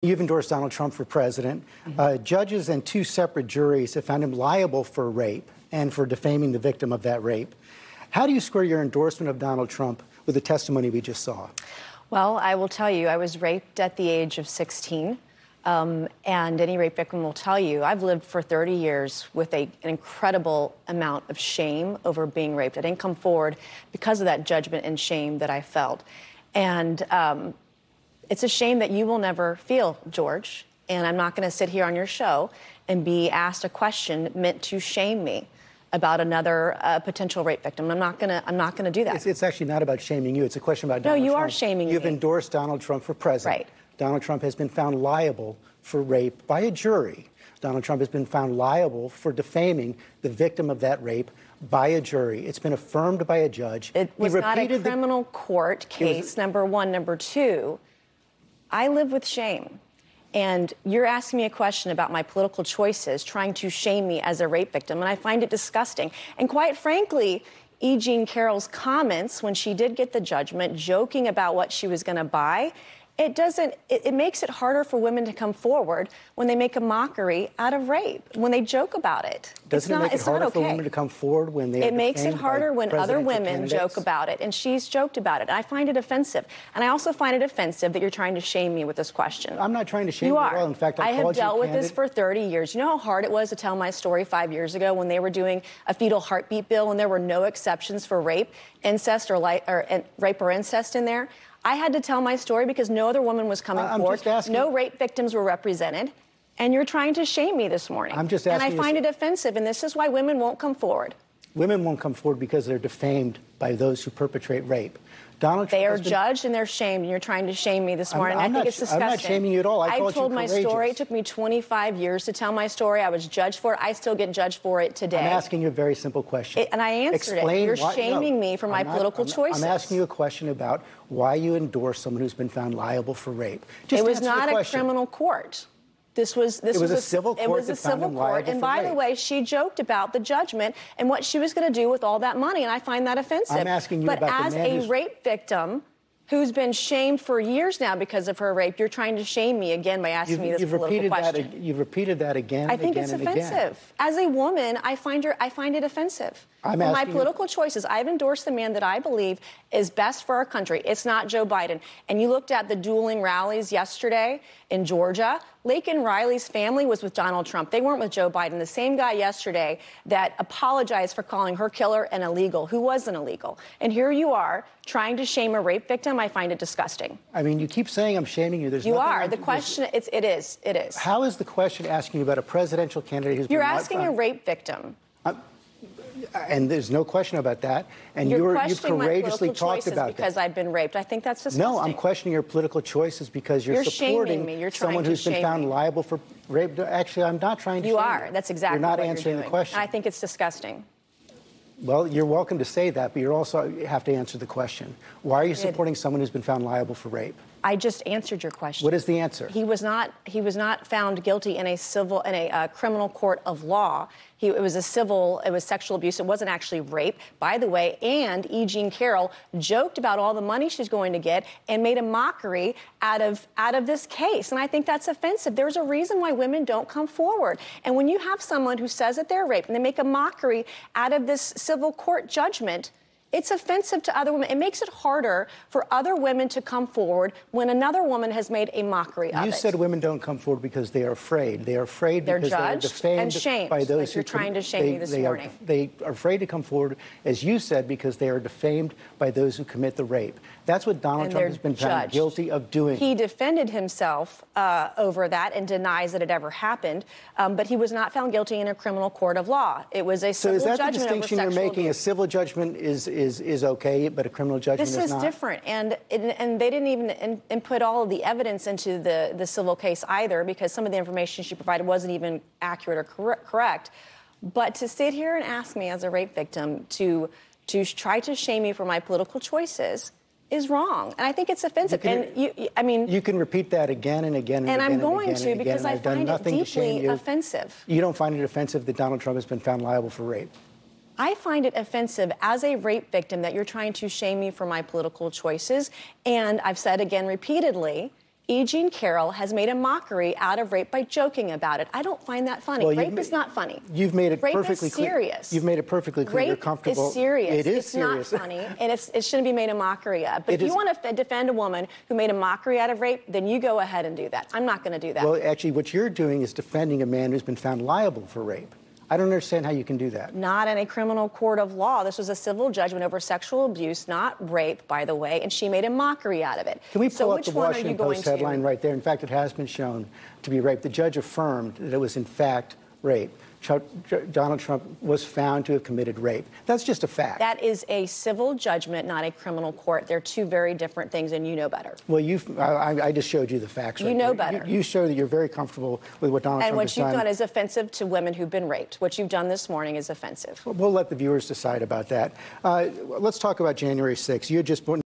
You've endorsed Donald Trump for president. Judges and two separate juries have found him liable for rape and for defaming the victim of that rape. How do you square your endorsement of Donald Trump with the testimony we just saw? Well, I will tell you, I was raped at the age of 16. And any rape victim will tell you, I've lived for 30 years with an incredible amount of shame over being raped. I didn't come forward because of that judgment and shame that I felt. And it's a shame that you will never feel, George. And I'm not going to sit here on your show and be asked a question meant to shame me about another potential rape victim. I'm not going to do that. It's actually not about shaming you. It's a question about Donald Trump. No, you are shaming me. You've endorsed Donald Trump for president. Right. Donald Trump has been found liable for rape by a jury. Donald Trump has been found liable for defaming the victim of that rape by a jury. It's been affirmed by a judge. It was not a criminal court case, number one. Number two, I live with shame. And you're asking me a question about my political choices, trying to shame me as a rape victim, and I find it disgusting. And quite frankly, E. Jean Carroll's comments when she did get the judgment, joking about what she was going to buy, it makes it harder for women to come forward when they make a mockery out of rape, when they joke about it. Doesn't it make it harder for women to come forward when they are defamed by presidential candidates? It makes it harder when other women joke about it, and she's joked about it. I find it offensive. And I also find it offensive that you're trying to shame me with this question. I'm not trying to shame you at all. In fact, I have dealt with this for 30 years. You know how hard it was to tell my story 5 years ago when they were doing a fetal heartbeat bill and there were no exceptions for rape, incest, rape or incest in there? I had to tell my story because no other woman was coming forward. No rape victims were represented. And you're trying to shame me this morning. I'm just asking. And I find it offensive, and this is why women won't come forward. Women won't come forward because they're defamed by those who perpetrate rape. Donald Trump they are judged and they're shamed, and you're trying to shame me this morning. I think it's disgusting. I'm not shaming you at all. I told my story. It took me 25 years to tell my story. I was judged for it. I still get judged for it today. I'm asking you a very simple question. And I answered it. You're shaming me for my political choices. I'm asking you a question about why you endorse someone who's been found liable for rape. It was not a criminal court. It was a civil court. It was a civil court. And by the way, she joked about the judgment and what she was going to do with all that money, and I find that offensive. I'm asking you about the man But as a rape victim who's been shamed for years now because of her rape, you're trying to shame me again by asking me this political question. You've repeated that again and again and again. I think it's offensive. As a woman, I find it offensive. My political choices, I've endorsed the man that I believe is best for our country. It's not Joe Biden. And you looked at the dueling rallies yesterday in Georgia. Laken Riley's family was with Donald Trump. They weren't with Joe Biden. The same guy yesterday that apologized for calling her killer an illegal, who wasn't illegal. And here you are trying to shame a rape victim. I find it disgusting. I mean, you keep saying I'm shaming you. You are. The question, it is. How is the question asking you about a presidential candidate who's been You're asking a rape victim. And there's no question about that. And you've courageously talked about that. Because I've been raped. I think that's disgusting. No, I'm questioning your political choices because you're supporting someone who's been found liable for rape. Actually, I'm not trying to shame you. You are. That's exactly what you're doing. You're not answering the question. I think it's disgusting. Well, you're welcome to say that, but you also have to answer the question. Why are you supporting someone who's been found liable for rape? I just answered your question. What is the answer? He was not found guilty in a criminal court of law. It was sexual abuse. It wasn't actually rape, by the way. And E. Jean Carroll joked about all the money she's going to get and made a mockery out of this case. And I think that's offensive. There's a reason why women don't come forward. And when you have someone who says that they're raped and they make a mockery out of this civil court judgment, it's offensive to other women. It makes it harder for other women to come forward when another woman has made a mockery of it. You said women don't come forward because they are afraid. They are afraid because they're defamed and shamed by those like you're trying to shame me this morning. They are afraid to come forward, as you said, because they are defamed by those who commit the rape. That's what Donald Trump has been found guilty of doing. He defended himself over that and denies that it ever happened, but he was not found guilty in a criminal court of law. It was a civil judgment over sexual abuse. So is that the distinction you're making? A civil judgment is okay, but a criminal judgment is not? This is different, and they didn't even input all of the evidence into the civil case either, because some of the information she provided wasn't even accurate or correct. But to sit here and ask me as a rape victim to try to shame me for my political choices is wrong, and I think it's offensive. You can repeat that again and again and again. And I'm going to because I find it deeply offensive. You don't find it offensive that Donald Trump has been found liable for rape? I find it offensive as a rape victim that you're trying to shame me for my political choices. And I've said again repeatedly, E. Jean Carroll has made a mockery out of rape by joking about it. I don't find that funny. Well, rape is not funny. You've made it rape perfectly is clear. Serious. You've made it perfectly clear. Rape You're comfortable. Is serious. It is it's serious. Not funny, and it shouldn't be made a mockery of. But if you want to defend a woman who made a mockery out of rape, then you go ahead and do that. I'm not going to do that. Well, actually, what you're doing is defending a man who's been found liable for rape. I don't understand how you can do that. Not in a criminal court of law. This was a civil judgment over sexual abuse, not rape, by the way, and she made a mockery out of it. Can we pull up the one Washington Post headline right there? In fact, it has been shown to be rape. The judge affirmed that it was, in fact, rape. Donald Trump was found to have committed rape. That's just a fact. That is a civil judgment, not a criminal court. They're two very different things, and you know better. Well, I just showed you the facts. You know better. You show that you're very comfortable with what Donald Trump has done. And what you've done is offensive to women who've been raped. What you've done this morning is offensive. We'll let the viewers decide about that. Let's talk about January 6th. You had just